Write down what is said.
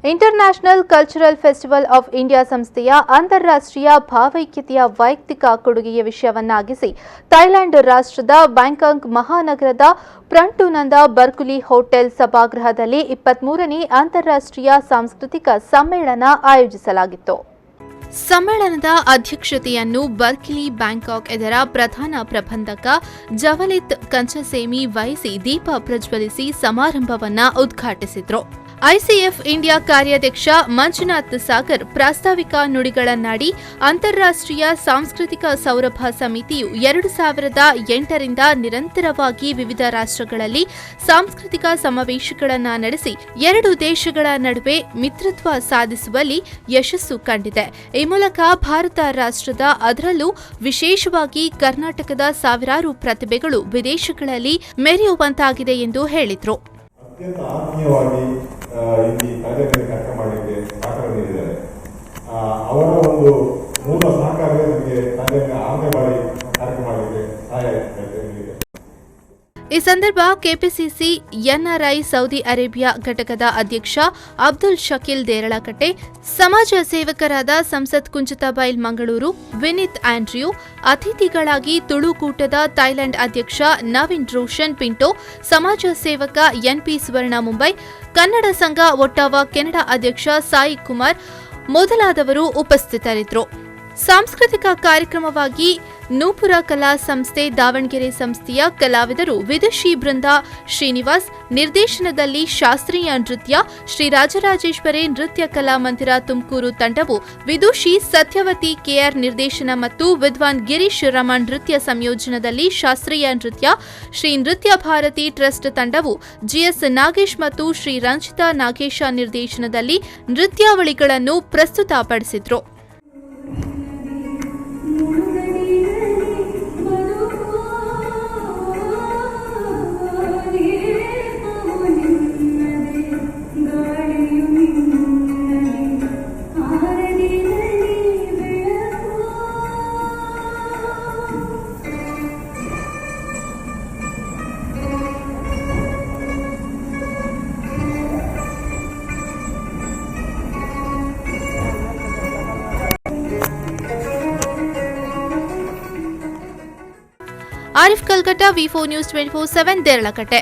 International cultural festival of India ಸಂಸ್ಥೆಯ ಅಂತಾರಾಷ್ಟ್ರೀಯ ಭಾವೈಕ್ಯತೆಯ ವೈಯಕ್ತಿಕ ಕೊಡುಗೆಯ ವಿಷಯವನ್ನಾಗಿಸಿ ಥೈಲ್ಯಾಂಡ್ ರಾಷ್ಟ್ರದ ಬ್ಯಾಂಕಾಕ್ ಮಹಾನಗರದ ಪ್ರಂಟುನಂದ ಬರ್ಕುಲಿ ಹೋಟೆಲ್ ಸಭಾಗೃಹದಲ್ಲಿ 23ನೇ ಅಂತಾರಾಷ್ಟ್ರೀಯ ಸಾಂಸ್ಕೃತಿಕ ಸಮ್ಮೇಳನ ಆಯೋಜಿಸಲಾಗಿತ್ತು. ಸಮ್ಮೇಳನದ ಅಧ್ಯಕ್ಷತೆಯನ್ನು ಬರ್ಕಿಲಿ ಬ್ಯಾಂಕಾಕ್ ಇದರ ಪ್ರಧಾನ ಪ್ರಬಂಧಕ ಜವಲಿತ್ ಕಂಚಸೇಮಿ ವಹಿಸಿ ದೀಪ ಪ್ರಜ್ವಲಿಸಿ ಸಮಾರಂಭವನ್ನು ಉದ್ಘಾಟಿಸಿದರು. ಐಸಿಎಫ್ ಇಂಡಿಯಾ ಕಾರ್ಯಾಧ್ಯಕ್ಷ ಮಂಜುನಾಥ್ ಸಾಗರ್ ಪ್ರಾಸ್ತಾವಿಕ ನುಡಿಗಳನ್ನಾಡಿ ಅಂತಾರಾಷ್ಟ್ರೀಯ ಸಾಂಸ್ಕೃತಿಕ ಸೌರಭ ಸಮಿತಿಯು 2008ರಿಂದ ನಿರಂತರವಾಗಿ ವಿವಿಧ ರಾಷ್ಟ್ರಗಳಲ್ಲಿ ಸಾಂಸ್ಕೃತಿಕ ಸಮಾವೇಶಗಳನ್ನು ನಡೆಸಿ ಎರಡು ದೇಶಗಳ ನಡುವೆ ಮಿತ್ರತ್ವ ಸಾಧಿಸುವಲ್ಲಿ ಯಶಸ್ಸು ಕಂಡಿದೆ. ಈ ಮೂಲಕ ಭಾರತ ರಾಷ್ಟ್ರದ ಅದರಲ್ಲೂ ವಿಶೇಷವಾಗಿ ಕರ್ನಾಟಕದ ಸಾವಿರಾರು ಪ್ರತಿಭೆಗಳು ವಿದೇಶಗಳಲ್ಲಿ ಮೆರೆಯುವಂತಾಗಿದೆ ಎಂದು ಹೇಳಿದರು. ಅತ್ಯಂತ ಆತ್ಮೀಯವಾಗಿ ಇಲ್ಲಿ ಕಾರ್ಯಕ್ರಮ ಮಾಡಲಿಕ್ಕೆ ಸಹಕಾರ ನೀಡಿದ್ದಾರೆ. ಅವರ ಒಂದು ಮೂಲ ಸಹಕಾರವೇ ನಮಗೆ ಕಾರ್ಯಕ್ರಮ ಆರಂಭ ಮಾಡಿ ಕಾರ್ಯಕ್ರಮ ಮಾಡಲಿಕ್ಕೆ ಸಹಾಯ ನೀಡಿದೆ. ಈ ಸಂದರ್ಭ ಕೆಪಿಸಿಸಿ ಎನ್ಆರ್ಐ ಸೌದಿ ಅರೇಬಿಯಾ ಘಟಕದ ಅಧ್ಯಕ್ಷ ಅಬ್ದುಲ್ ಶಕೀಲ್ ದೇರಳಕಟ್ಟೆ, ಸಮಾಜ ಸೇವಕರಾದ ಸಂಸತ್ ಕುಂಜತಬೈಲ್ ಮಂಗಳೂರು, ವಿನಿತ್ ಆಂಡ್ರಿಯೂ, ಅತಿಥಿಗಳಾಗಿ ತುಳುಕೂಟದ ಥೈಲ್ಯಾಂಡ್ ಅಧ್ಯಕ್ಷ ನವೀನ್ ರೋಷನ್ ಪಿಂಟೋ, ಸಮಾಜ ಸೇವಕ ಎನ್ಪಿ ಸುವರ್ಣ ಮುಂಬೈ, ಕನ್ನಡ ಸಂಘ ಒಟ್ಟಾವ ಕೆನಡಾ ಅಧ್ಯಕ್ಷ ಸಾಯಿ ಕುಮಾರ್ ಮೊದಲಾದವರು ಉಪಸ್ಥಿತರಿದ್ದರು. ಸಾಂಸ್ಕೃತಿಕ ಕಾರ್ಯಕ್ರಮವಾಗಿ ನೂಪುರ ಕಲಾ ಸಂಸ್ಥೆ ದಾವಣಗೆರೆ ಸಂಸ್ಥೆಯ ಕಲಾವಿದರು ವಿದುಷಿ ಬೃಂದ ಶ್ರೀನಿವಾಸ್ ನಿರ್ದೇಶನದಲ್ಲಿ ಶಾಸ್ತ್ರೀಯ ನೃತ್ಯ, ಶ್ರೀ ರಾಜರಾಜೇಶ್ವರಿ ನೃತ್ಯ ಕಲಾ ಮಂದಿರ ತುಮಕೂರು ತಂಡವು ವಿದುಷಿ ಸತ್ಯವತಿ ಕೆಆರ್ ನಿರ್ದೇಶನ ಮತ್ತು ವಿದ್ವಾನ್ ಗಿರೀಶ್ ರಮಣ್ ನೃತ್ಯ ಸಂಯೋಜನದಲ್ಲಿ ಶಾಸ್ತ್ರೀಯ ನೃತ್ಯ, ಶ್ರೀ ನೃತ್ಯ ಭಾರತಿ ಟ್ರಸ್ಟ್ ತಂಡವು ಜಿಎಸ್ ನಾಗೇಶ್ ಮತ್ತು ಶ್ರೀ ರಂಜಿತಾ ನಾಗೇಶ ನಿರ್ದೇಶನದಲ್ಲಿ ನೃತ್ಯಾವಳಿಗಳನ್ನು ಪ್ರಸ್ತುತಪಡಿಸಿದ್ರು. ಆರಿಫ್ ಕಲ್ಕಟ್ಟ, ವಿ4 ನ್ಯೂಸ್ 24/7 ದೇರಳಕಟ್ಟೆ.